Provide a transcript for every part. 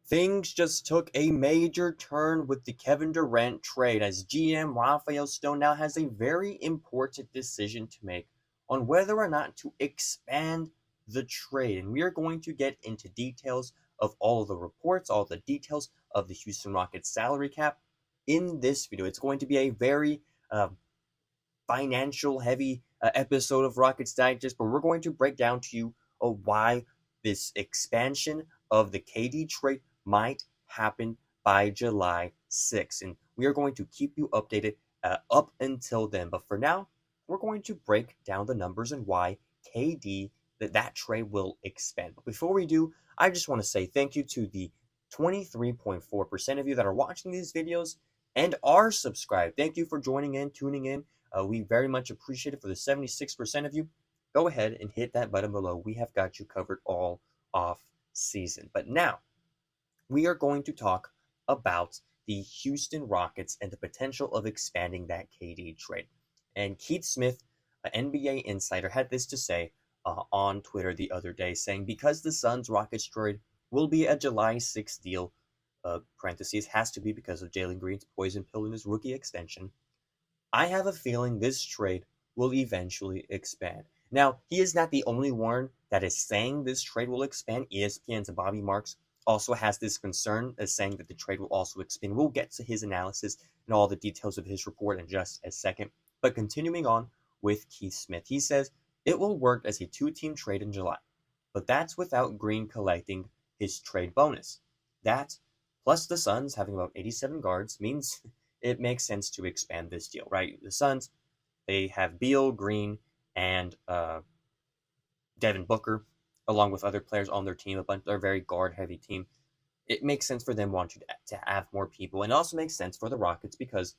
Things just took a major turn with the Kevin Durant trade as GM Rafael now has a very important decision to make on whether or not to expand the trade. And we are going to get into details of all of the reports, all the details of the Houston Rockets salary cap in this video. It's going to be a very financial heavy episode of Rockets Digest, but we're going to break down to you why this expansion of the KD trade might happen by July 6th. And we are going to keep you updated up until then. But for now, we're going to break down the numbers and why that trade will expand. But before we do, I just want to say thank you to the 23.4% of you that are watching these videos and are subscribed. Thank you for joining in, tuning in. We very much appreciate it. For the 76% of you, go ahead and hit that button below. We have got you covered all off season. But now, we are going to talk about the Houston Rockets and the potential of expanding that KD trade. And Keith Smith, an NBA insider, had this to say on Twitter the other day, saying, because the Suns-Rockets trade will be a July 6th deal, parentheses, has to be because of Jalen Green's poison pill in his rookie extension, I have a feeling this trade will eventually expand. Now, he is not the only one that is saying this trade will expand. ESPN's Bobby Marks also has this concern as saying that the trade will also expand. We'll get to his analysis and all the details of his report in just a second. But continuing on with Keith Smith, he says it will work as a two-team trade in July, but that's without Green collecting his trade bonus. That, plus the Suns having about 87 guards, means it makes sense to expand this deal, right? The Suns, they have Beal, Green, and Devin Booker, along with other players on their team. They're a very guard-heavy team. It makes sense for them wanting to have more people. And it also makes sense for the Rockets because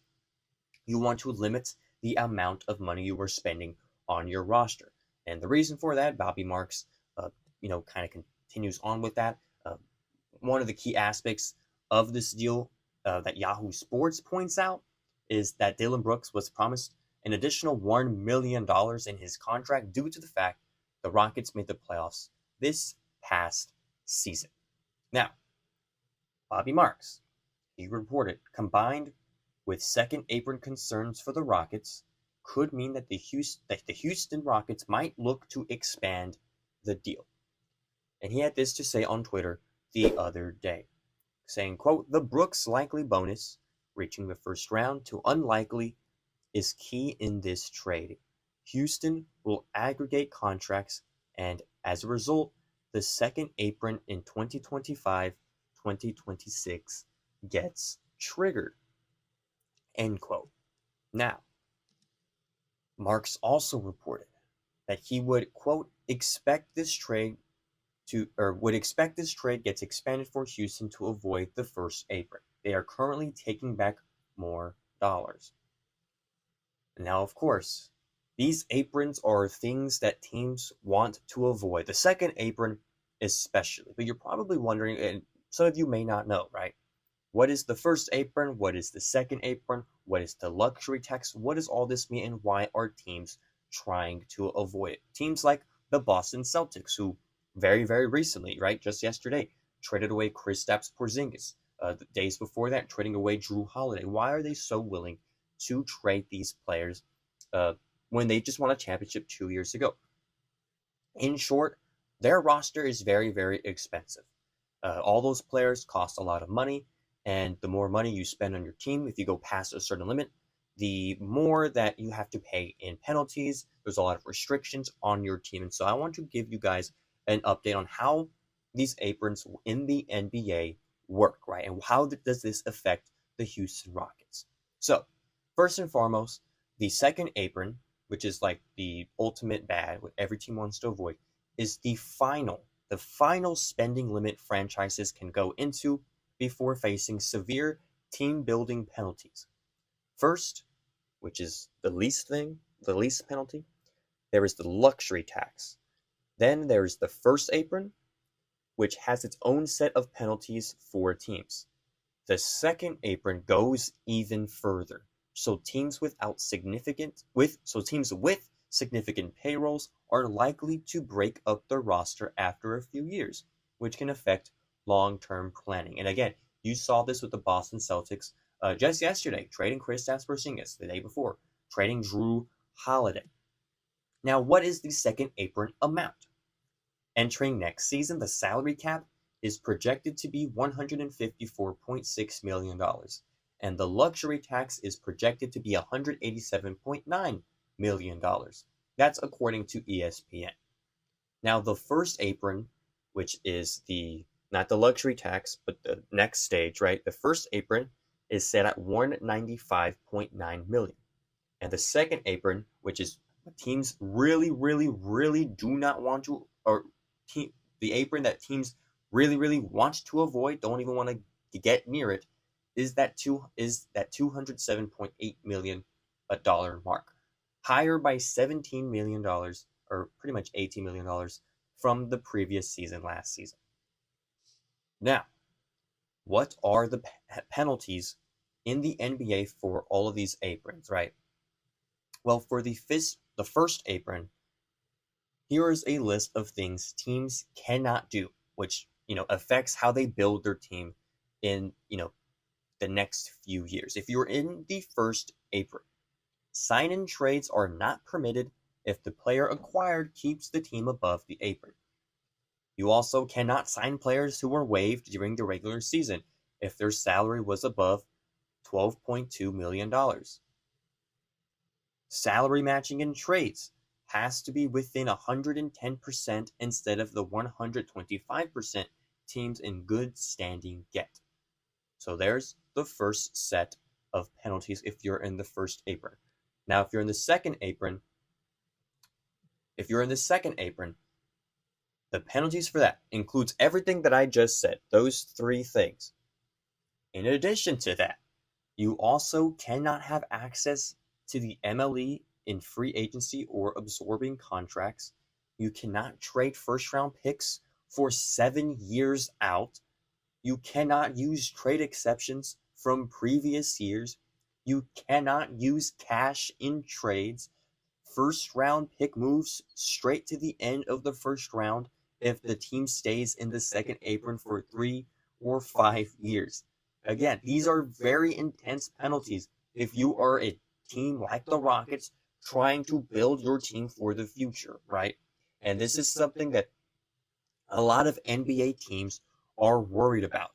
you want to limit the amount of money you are spending on your roster. And the reason for that, Bobby Marks, kind of continues on with that. One of the key aspects of this deal that Yahoo Sports points out is that Dillon Brooks was promised an additional $1 million in his contract due to the fact the Rockets made the playoffs this past season. Now, Bobby Marks, he reported, combined with second apron concerns for the Rockets, could mean that the Houston Rockets might look to expand the deal. And he had this to say on Twitter the other day, saying, quote, the Brooks likely bonus, reaching the first round, to unlikely, is key in this trade. Houston will aggregate contracts, and as a result, the second apron in 2025-2026 gets triggered. End quote. Now, Marks also reported that he would, quote, expect this trade gets expanded for Houston to avoid the first apron. They are currently taking back more dollars. Now, of course, these aprons are things that teams want to avoid. The second apron especially. But you're probably wondering, and some of you may not know, right? What is the first apron? What is the second apron? What is the luxury tax? What does all this mean, and why are teams trying to avoid it? Teams like the Boston Celtics, who very, very recently, right, just yesterday, traded away Kristaps Porzingis. The days before that, trading away Drew Holiday. Why are they so willing to trade these players when they just won a championship 2 years ago? In short, their roster is very, very expensive. All those players cost a lot of money, and the more money you spend on your team, if you go past a certain limit, the more that you have to pay in penalties. There's a lot of restrictions on your team. And so I want to give you guys an update on how these aprons in the NBA work, right? And how does this affect the Houston Rockets? So, first and foremost, the second apron, which is like the ultimate bad, what every team wants to avoid, is the final spending limit franchises can go into before facing severe team building penalties. First, which is the least penalty, there is the luxury tax. Then there is the first apron, which has its own set of penalties for teams. The second apron goes even further. So teams with significant payrolls are likely to break up their roster after a few years, which can affect long-term planning. And again, you saw this with the Boston Celtics just yesterday, trading Kristaps Porzingis. The day before, trading Drew Holiday. Now, what is the second apron amount? Entering next season, the salary cap is projected to be $154.6 million, and the luxury tax is projected to be $187.9 million. That's according to ESPN. Now, the first apron, which is not the luxury tax, but the next stage, right? The first apron is set at $195.9 million. And the second apron, which is teams really, really, really do not want to, or the apron that teams really, really want to avoid, don't even want to get near it, is that $207.8 million mark, higher by $17 million, or pretty much $18 million from the previous season, last season. Now, what are the penalties in the NBA for all of these aprons, right? Well, for the first apron, here is a list of things teams cannot do, which, affects how they build their team in, the next few years. If you're in the first apron, sign-in trades are not permitted if the player acquired keeps the team above the apron. You also cannot sign players who were waived during the regular season if their salary was above $12.2 million. Salary matching in trades has to be within 110% instead of the 125% teams in good standing get. So there's the first set of penalties if you're in the first apron. Now, if you're in the second apron, the penalties for that includes everything that I just said, those three things. In addition to that, you also cannot have access to the MLE in free agency or absorbing contracts. You cannot trade first-round picks for 7 years out. You cannot use trade exceptions from previous years. You cannot use cash in trades. First-round pick moves straight to the end of the first round if the team stays in the second apron for 3 or 5 years. Again, these are very intense penalties if you are a team like the Rockets trying to build your team for the future, right? And this is something that a lot of NBA teams are worried about.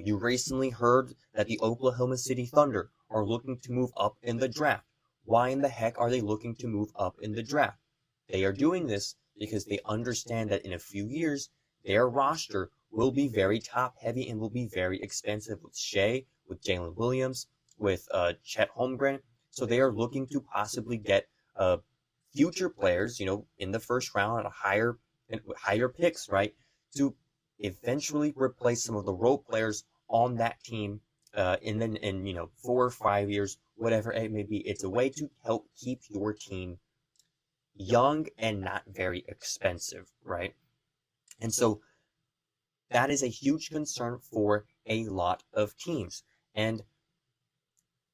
You recently heard that the Oklahoma City Thunder are looking to move up in the draft. Why in the heck are they looking to move up in the draft? They are doing this because they understand that in a few years, their roster will be very top-heavy and will be very expensive with Shea, with Jalen Williams, with Chet Holmgren. So they are looking to possibly get future players, in the first round at higher picks, right, to eventually replace some of the role players on that team in 4 or 5 years, whatever it may be. It's a way to help keep your team young and not very expensive, right? And so that is a huge concern for a lot of teams. And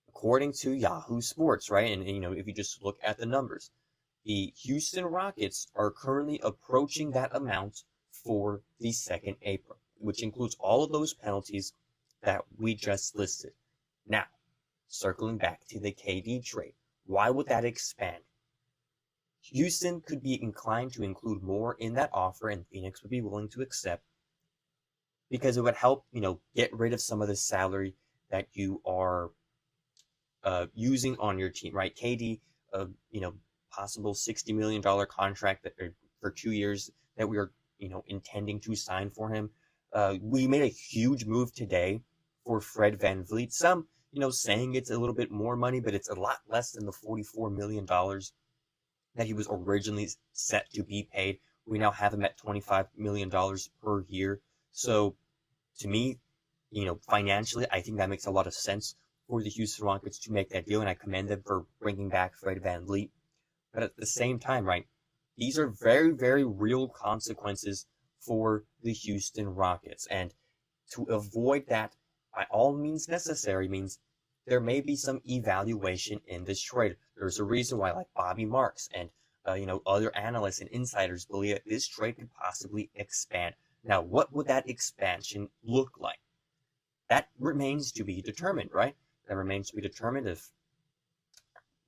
according to Yahoo Sports, right, and if you just look at the numbers, the Houston Rockets are currently approaching that amount for the second apron, which includes all of those penalties that we just listed. Now, circling back to the KD trade, why would that expand? Houston could be inclined to include more in that offer, and Phoenix would be willing to accept, because it would help, get rid of some of the salary that you are using on your team, right? KD, possible $60 million contract for 2 years that we are, intending to sign for him. We made a huge move today for Fred VanVleet. Some, saying it's a little bit more money, but it's a lot less than the $44 million that he was originally set to be paid. We now have him at $25 million per year. So to me, financially, I think that makes a lot of sense for the Houston Rockets to make that deal, and I commend them for bringing back Fred VanVleet. But at the same time, right, these are very, very real consequences for the Houston Rockets. And to avoid that, by all means necessary, means there may be some evaluation in this trade. There's a reason why, like Bobby Marks and other analysts and insiders believe that this trade could possibly expand. Now, what would that expansion look like? That remains to be determined, right? That remains to be determined if,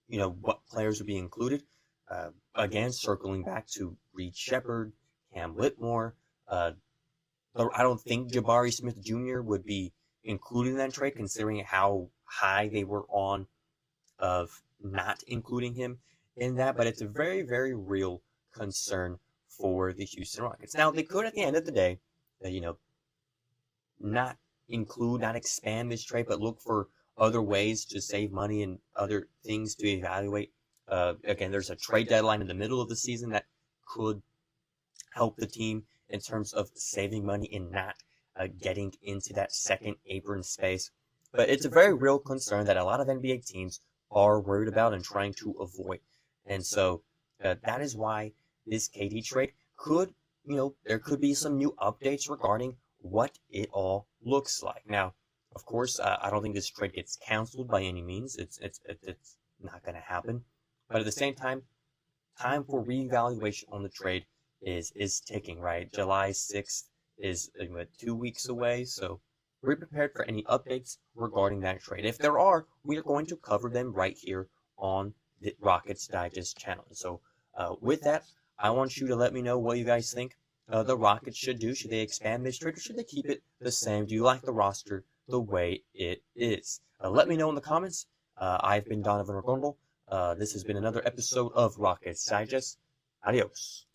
what players would be included. Again, circling back to Reed Shepherd, Cam Whitmore. I don't think Jabari Smith Jr. would be included in that trade, considering how high they were on of not including him in that. But it's a very, very real concern for the Houston Rockets. Now, they could, at the end of the day, not expand this trade, but look for other ways to save money and other things to evaluate. Again, there's a trade deadline in the middle of the season that could help the team in terms of saving money and not getting into that second apron space. But it's a very real concern that a lot of NBA teams are worried about and trying to avoid. And so that is why this KD trade could, there could be some new updates regarding what it all looks like. Now, of course, I don't think this trade gets canceled by any means. It's not going to happen. But at the same time for reevaluation on the trade is ticking, right? July 6th is 2 weeks away, so be prepared for any updates regarding that trade. If there are, we are going to cover them right here on the Rockets Digest channel. So with that, I want you to let me know what you guys think the Rockets should do. Should they expand this trade or should they keep it the same? Do you like the roster the way it is? Let me know in the comments. I've been Donovan Ricondo. This has been another episode of Rockets Digest. Adios.